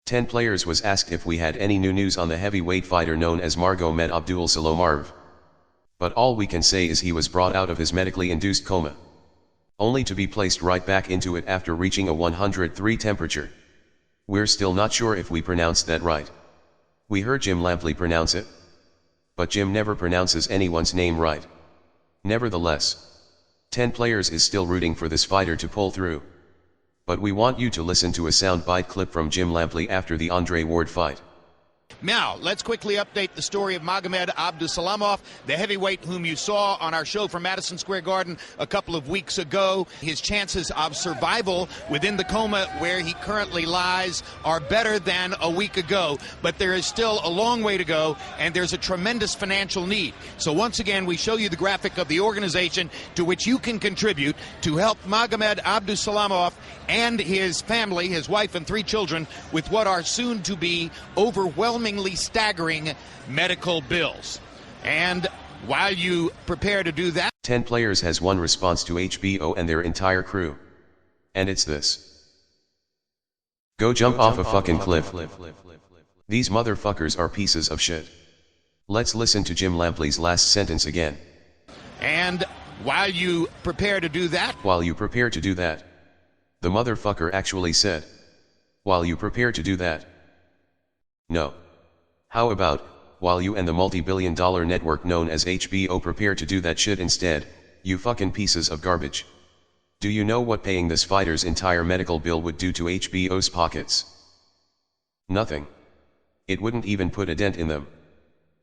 10 players was asked if we had any new news on the heavyweight fighter known as Magomed Abdusalamov. But all we can say is he was brought out of his medically induced coma, only to be placed right back into it after reaching a 103 temperature. We're still not sure if we pronounced that right. We heard Jim Lampley pronounce it, but Jim never pronounces anyone's name right. Nevertheless, 10 players is still rooting for this fighter to pull through. But we want you to listen to a soundbite clip from Jim Lampley after the Andre Ward fight. Now, let's quickly update the story of Magomed Abdusalamov, the heavyweight whom you saw on our show from Madison Square Garden a couple of weeks ago. His chances of survival within the coma where he currently lies are better than a week ago, but there is still a long way to go, and there's a tremendous financial need. So once again, we show you the graphic of the organization to which you can contribute to help Magomed Abdusalamov and his family, his wife and 3 children, with what are soon to be overwhelmingly staggering medical bills. And while you prepare to do that, 10 players has one response to HBO and their entire crew. And it's this: go jump off a fucking cliff. These motherfuckers are pieces of shit. Let's listen to Jim Lampley's last sentence again. And while you prepare to do that, the motherfucker actually said, while you prepare to do that. No. How about, while you and the multi-billion-dollar network known as HBO prepare to do that shit instead, you fucking pieces of garbage? Do you know what paying this fighter's entire medical bill would do to HBO's pockets? Nothing. It wouldn't even put a dent in them.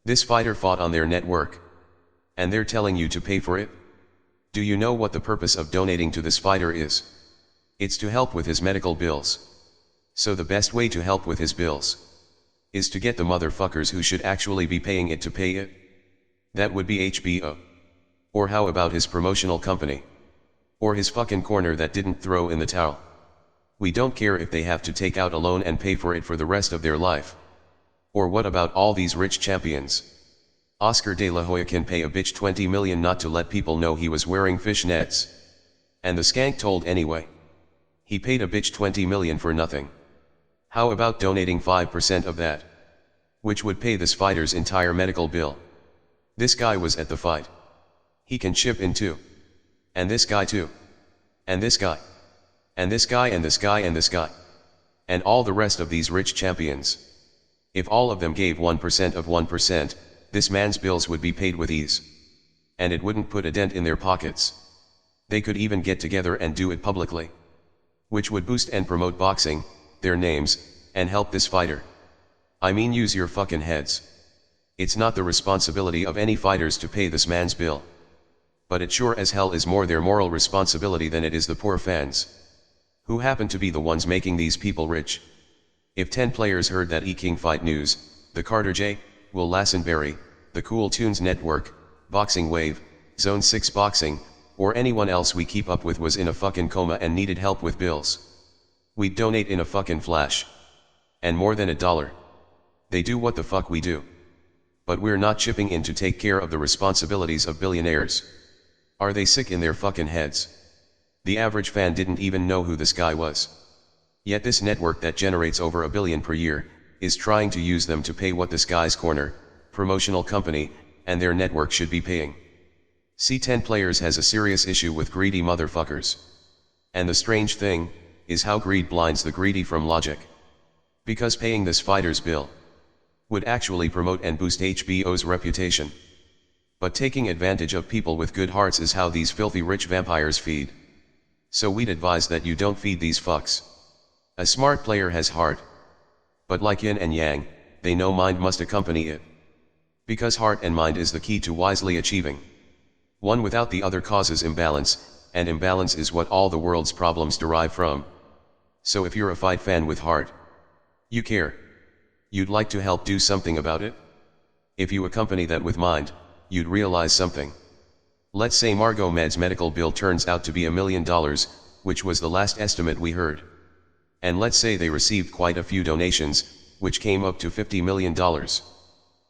This fighter fought on their network, and they're telling you to pay for it? Do you know what the purpose of donating to this fighter is? It's to help with his medical bills. So the best way to help with his bills is to get the motherfuckers who should actually be paying it to pay it. That would be HBO. Or how about his promotional company? Or his fucking corner that didn't throw in the towel? We don't care if they have to take out a loan and pay for it for the rest of their life. Or what about all these rich champions? Oscar de la Hoya can pay a bitch 20 million not to let people know he was wearing fishnets. And the skank told anyway. He paid a bitch 20 million for nothing. How about donating 5% of that? Which would pay this fighter's entire medical bill. This guy was at the fight. He can chip in too. And this guy too. And this guy. And this guy and this guy and this guy. And all the rest of these rich champions. If all of them gave 1% of 1%, this man's bills would be paid with ease. And it wouldn't put a dent in their pockets. They could even get together and do it publicly. Which would boost and promote boxing, their names, and help this fighter. I mean, use your fucking heads. It's not the responsibility of any fighters to pay this man's bill. But it sure as hell is more their moral responsibility than it is the poor fans, who happen to be the ones making these people rich. If 10 players heard that E-King Fight News, the Carter J, Will Lassenberry, the Cool Tunes Network, Boxing Wave, Zone 6 Boxing, or anyone else we keep up with was in a fucking coma and needed help with bills, we'd donate in a fucking flash. And more than $1. They do what the fuck we do. But we're not chipping in to take care of the responsibilities of billionaires. Are they sick in their fucking heads? The average fan didn't even know who this guy was. Yet this network that generates over $1 billion per year, is trying to use them to pay what this guy's corner, promotional company, and their network should be paying. C10 players has a serious issue with greedy motherfuckers. And the strange thing is how greed blinds the greedy from logic. Because paying this fighter's bill would actually promote and boost HBO's reputation. But taking advantage of people with good hearts is how these filthy rich vampires feed. So we'd advise that you don't feed these fucks. A smart player has heart. But like yin and yang, they know mind must accompany it. Because heart and mind is the key to wisely achieving. One without the other causes imbalance, and imbalance is what all the world's problems derive from. So if you're a fight fan with heart, you care, you'd like to help do something about it. If you accompany that with mind, you'd realize something. Let's say Magomed's medical bill turns out to be $1 million, which was the last estimate we heard. And let's say they received quite a few donations, which came up to $50 million.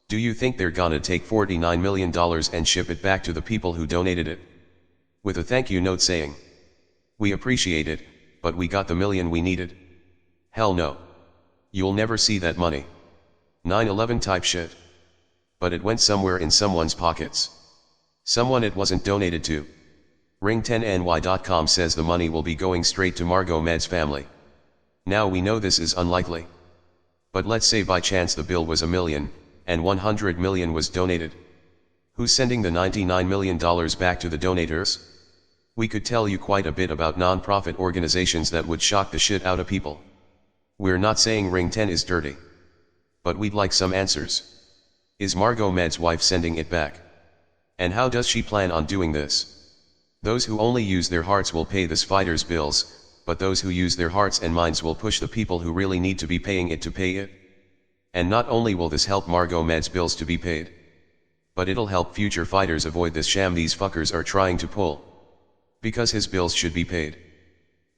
Do you think they're gonna take $49 million and ship it back to the people who donated it? With a thank you note saying, "We appreciate it, but we got the million we needed"? Hell no. You'll never see that money. 9/11 type shit. But it went somewhere in someone's pockets. Someone it wasn't donated to. Ring10ny.com says the money will be going straight to Magomed's family. Now we know this is unlikely. But let's say by chance the bill was $1 million, and $100 million was donated. Who's sending the $99 million back to the donators? We could tell you quite a bit about non-profit organizations that would shock the shit out of people. We're not saying Ring 10 is dirty. But we'd like some answers. Is Magomed's wife sending it back? And how does she plan on doing this? Those who only use their hearts will pay this fighter's bills, but those who use their hearts and minds will push the people who really need to be paying it to pay it. And not only will this help Magomed's bills to be paid, but it'll help future fighters avoid this sham these fuckers are trying to pull. Because his bills should be paid.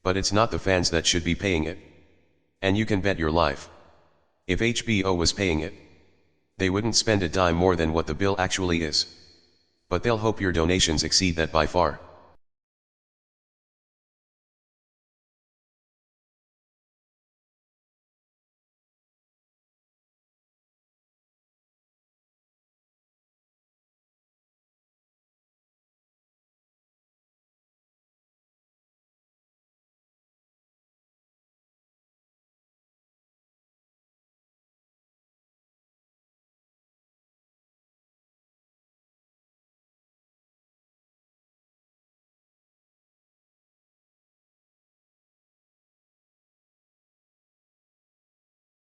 But it's not the fans that should be paying it. And you can bet your life. If HBO was paying it, they wouldn't spend a dime more than what the bill actually is. But they'll hope your donations exceed that by far.